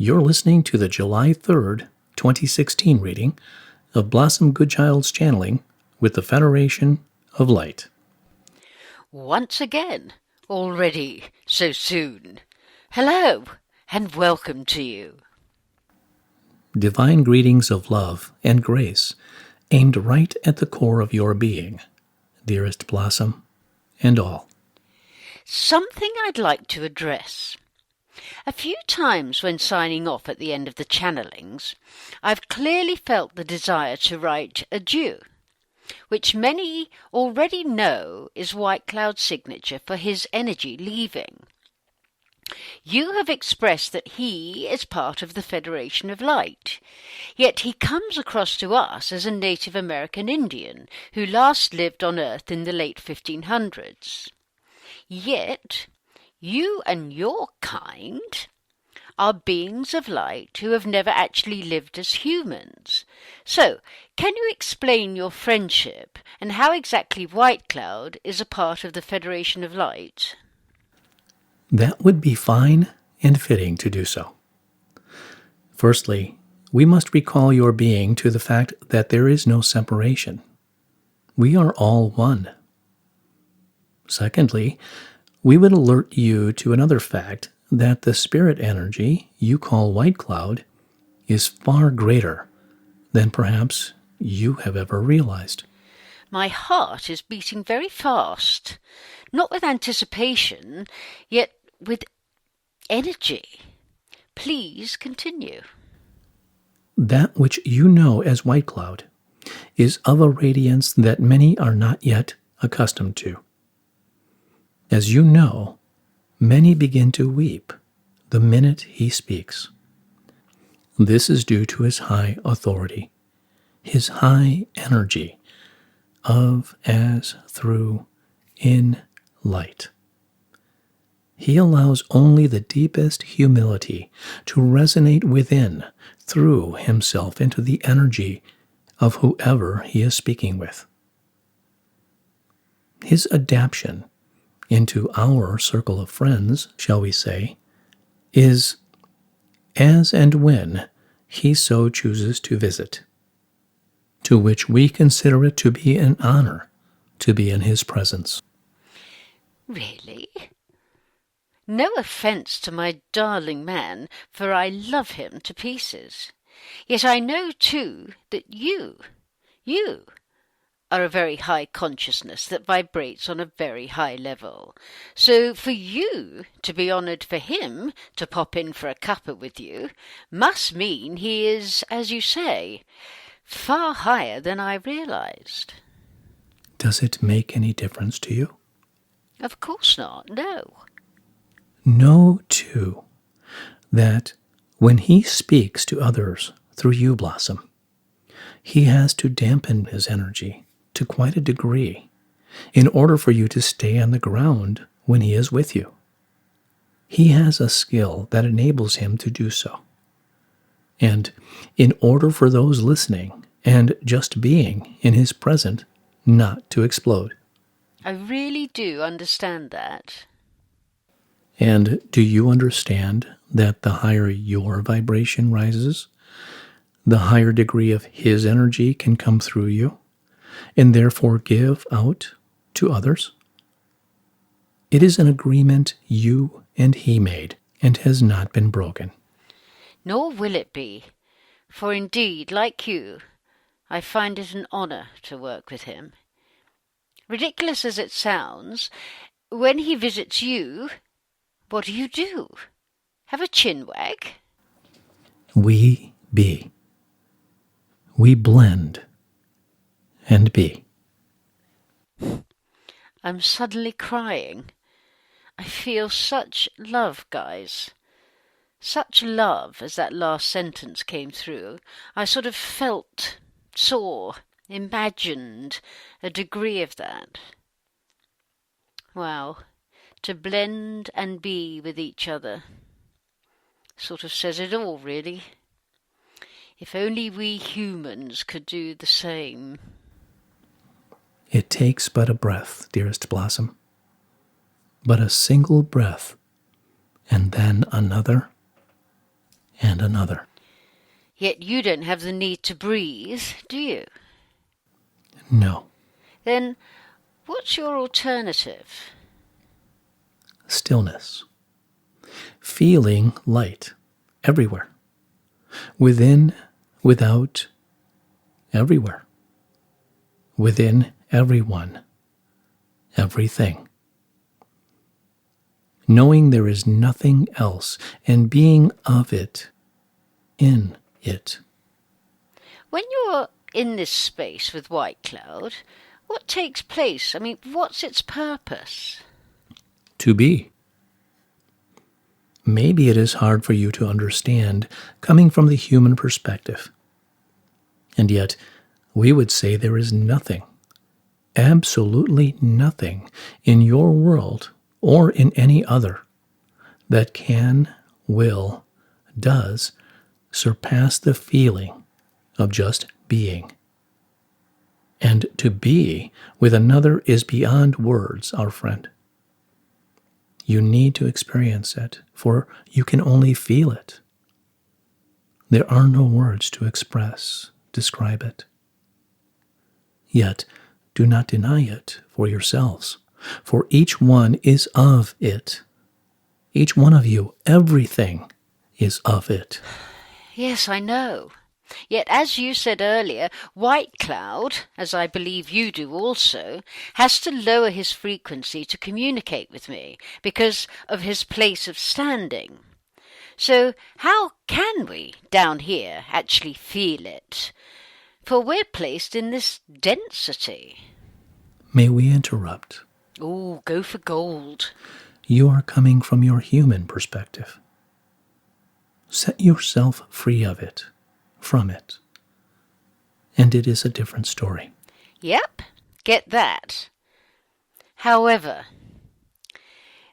You're listening to the July 3rd, 2016 reading of Blossom Goodchild's channeling with the Federation of Light. Once again, already so soon. Hello, and welcome to you. Divine greetings of love and grace aimed right at the core of your being, dearest Blossom, and all. Something I'd like to address. A few times when signing off at the end of the channelings, I've clearly felt the desire to write adieu, which many already know is White Cloud's signature for his energy leaving. You have expressed that he is part of the Federation of Light, yet he comes across to us as a Native American Indian who last lived on Earth in the late 1500s. Yet, you and your kind are beings of light who have never actually lived as humans. So, can you explain your friendship and how exactly White Cloud is a part of the Federation of Light? That would be fine and fitting to do so. Firstly, we must recall your being to the fact that there is no separation. We are all one. Secondly, we would alert you to another fact that the spirit energy you call White Cloud is far greater than perhaps you have ever realized. My heart is beating very fast, not with anticipation, yet with energy. Please continue. That which you know as White Cloud is of a radiance that many are not yet accustomed to. As you know, many begin to weep the minute he speaks. This is due to his high authority, his high energy of, as, through, in, light. He allows only the deepest humility to resonate within, through himself into the energy of whoever he is speaking with. His adaptation into our circle of friends, shall we say, is as and when he so chooses to visit, to which we consider it to be an honor to be in his presence. Really? No offence to my darling man, for I love him to pieces. Yet I know, too, that you are a very high consciousness that vibrates on a very high level. So for you to be honoured for him to pop in for a cuppa with you must mean he is, as you say, far higher than I realised. Does it make any difference to you? Of course not, no. Know, too, that when he speaks to others through you, Blossom, he has to dampen his energy to quite a degree in order for you to stay on the ground when he is with you. He has a skill that enables him to do so. And in order for those listening and just being in his presence not to explode. I really do understand that. And do you understand that the higher your vibration rises, the higher degree of his energy can come through you, and therefore give out to others? It is an agreement you and he made, and has not been broken. Nor will it be, for indeed, like you, I find it an honour to work with him. Ridiculous as it sounds, when he visits you, what do? Have a chin wag? We be. We blend and be. I'm suddenly crying. I feel such love, guys. Such love as that last sentence came through. I sort of felt, saw, imagined a degree of that. Wow. To blend and be with each other. Sort of says it all, really. If only we humans could do the same. It takes but a breath, dearest Blossom. But a single breath, and then another, and and another. Yet you don't have the need to breathe, do you? No. Then what's your alternative? Stillness. Feeling light everywhere. Within, without, everywhere. Within everyone, everything. Knowing there is nothing else and being of it, in it. When you're in this space with Goodchild, what takes place? I mean, what's its purpose? To be. Maybe it is hard for you to understand coming from the human perspective. And yet, we would say there is nothing, absolutely nothing in your world or in any other that can, will, does surpass the feeling of just being. And to be with another is beyond words, our friend. You need to experience it, for you can only feel it. There are no words to express, describe it. Yet, do not deny it for yourselves, for each one is of it. Each one of you, everything is of it. Yes, I know. Yet, as you said earlier, Goodchild, as I believe you do also, has to lower his frequency to communicate with me because of his place of standing. So how can we, down here, actually feel it? For we're placed in this density. May we interrupt? Oh, go for gold. You are coming from your human perspective. Set yourself free of it, from it, and it is a different story. Yep, get that. However,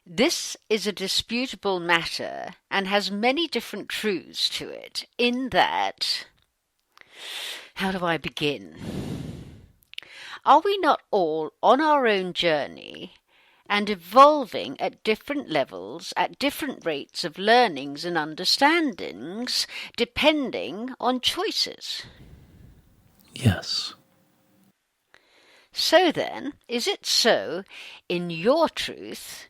this is a disputable matter and has many different truths to it, in that, how do I begin? Are we not all on our own journey and evolving at different levels, at different rates of learnings and understandings, depending on choices? Yes. So then, is it so, in your truth,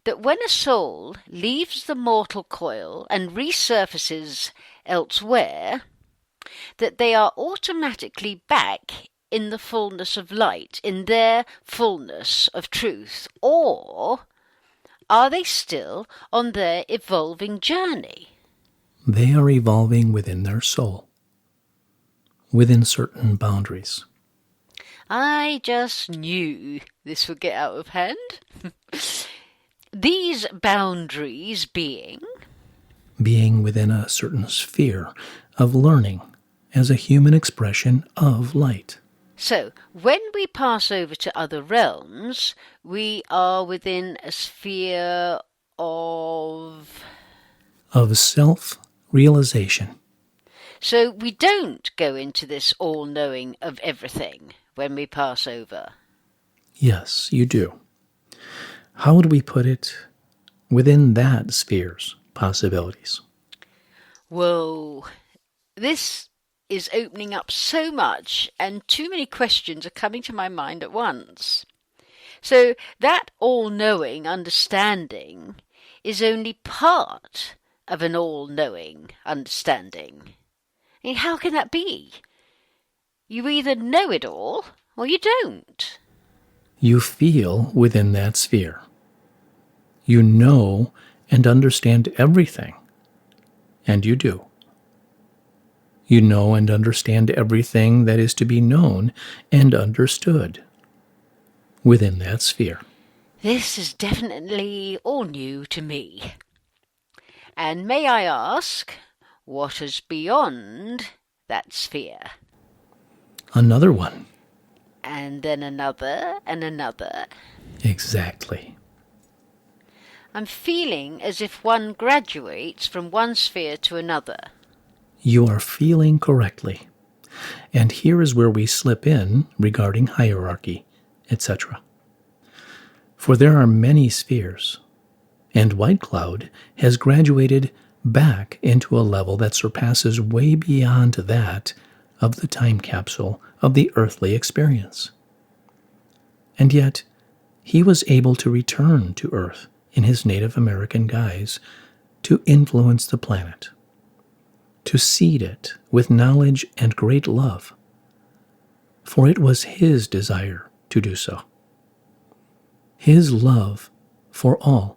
that when a soul leaves the mortal coil and resurfaces elsewhere, that they are automatically back in the fullness of light, in their fullness of truth, or are they still on their evolving journey? They are evolving within their soul, within certain boundaries. I just knew this would get out of hand. These boundaries being within a certain sphere of learning as a human expression of light. So, when we pass over to other realms, we are within a sphere of self-realization. So we don't go into this all-knowing of everything when we pass over. Yes, you do. How would we put it within that sphere's possibilities? Whoa, this is opening up so much, and too many questions are coming to my mind at once. So that all-knowing understanding is only part of an all-knowing understanding. I mean, how can that be? You either know it all, or you don't. You feel within that sphere. You know and understand everything, and you do. You know and understand everything that is to be known and understood within that sphere. This is definitely all new to me. And may I ask, what is beyond that sphere? Another one. And then another and another. Exactly. I'm feeling as if one graduates from one sphere to another. You are feeling correctly. And here is where we slip in regarding hierarchy, etc. For there are many spheres, and Goodchild has graduated back into a level that surpasses way beyond that of the time capsule of the earthly experience. And yet, he was able to return to Earth in his Native American guise to influence the planet, to seed it with knowledge and great love, for it was his desire to do so. His love for all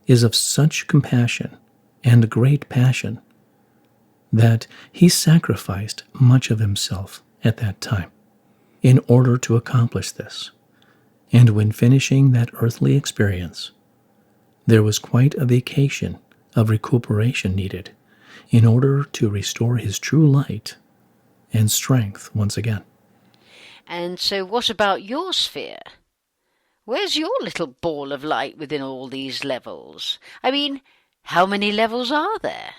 is of such compassion and great passion that he sacrificed much of himself at that time in order to accomplish this. And when finishing that earthly experience, there was quite a vacation of recuperation needed in order to restore his true light and strength once again. And so what about your sphere? Where's your little ball of light within all these levels? I mean, how many levels are there?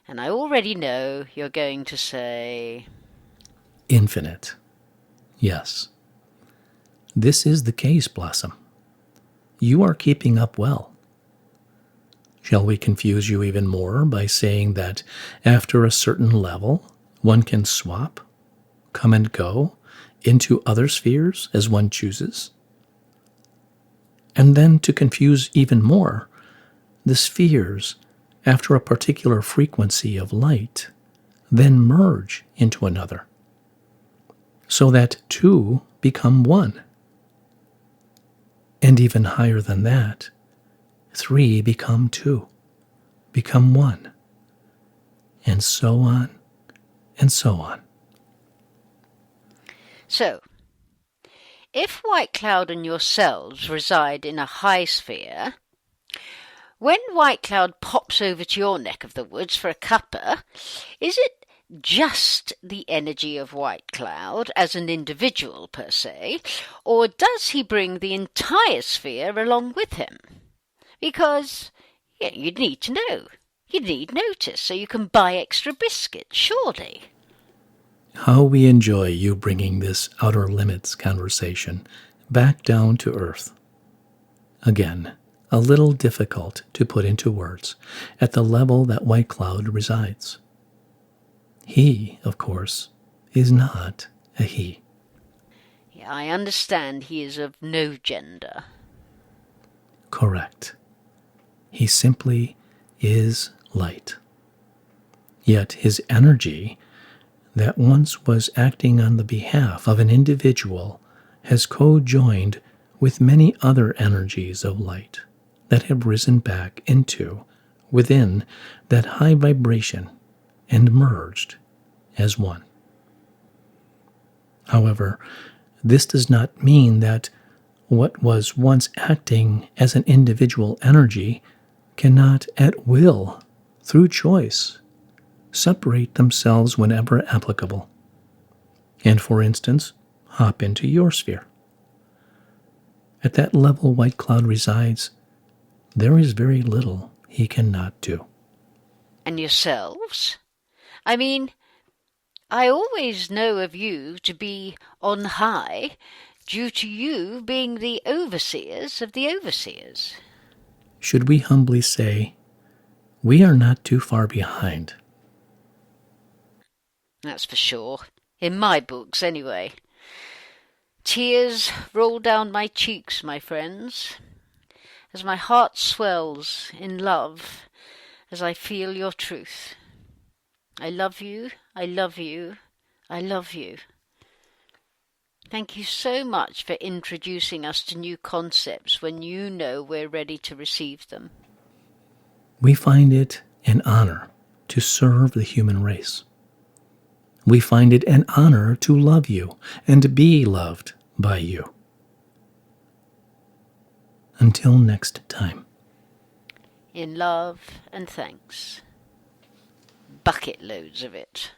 And I already know you're going to say... Infinite. Yes. This is the case, Blossom. You are keeping up well. Shall we confuse you even more by saying that after a certain level, one can swap, come and go, into other spheres as one chooses? And then to confuse even more, the spheres, after a particular frequency of light, then merge into another, so that two become one. And even higher than that, three become two, become one, and so on and so on. So, if White Cloud and yourselves reside in a high sphere, when White Cloud pops over to your neck of the woods for a cuppa, is it just the energy of White Cloud as an individual per se, or does he bring the entire sphere along with him? Because you'd need to know. You'd need notice so you can buy extra biscuits, surely. How we enjoy you bringing this outer limits conversation back down to earth. Again, a little difficult to put into words at the level that White Cloud resides. He, of course, is not a he. Yeah, I understand he is of no gender. Correct. He simply is light. Yet his energy that once was acting on the behalf of an individual has co-joined with many other energies of light that have risen back into, within that high vibration and merged as one. However, this does not mean that what was once acting as an individual energy cannot at will, through choice, separate themselves whenever applicable, and, for instance, hop into your sphere. At that level White Cloud resides, there is very little he cannot do. And yourselves? I mean, I always know of you to be on high due to you being the overseers of the overseers. Should we humbly say, we are not too far behind? That's for sure. In my books, anyway. Tears roll down my cheeks, my friends, as my heart swells in love as I feel your truth. I love you, I love you, I love you. Thank you so much for introducing us to new concepts when you know we're ready to receive them. We find it an honor to serve the human race. We find it an honor to love you and be loved by you. Until next time. In love and thanks. Bucket loads of it.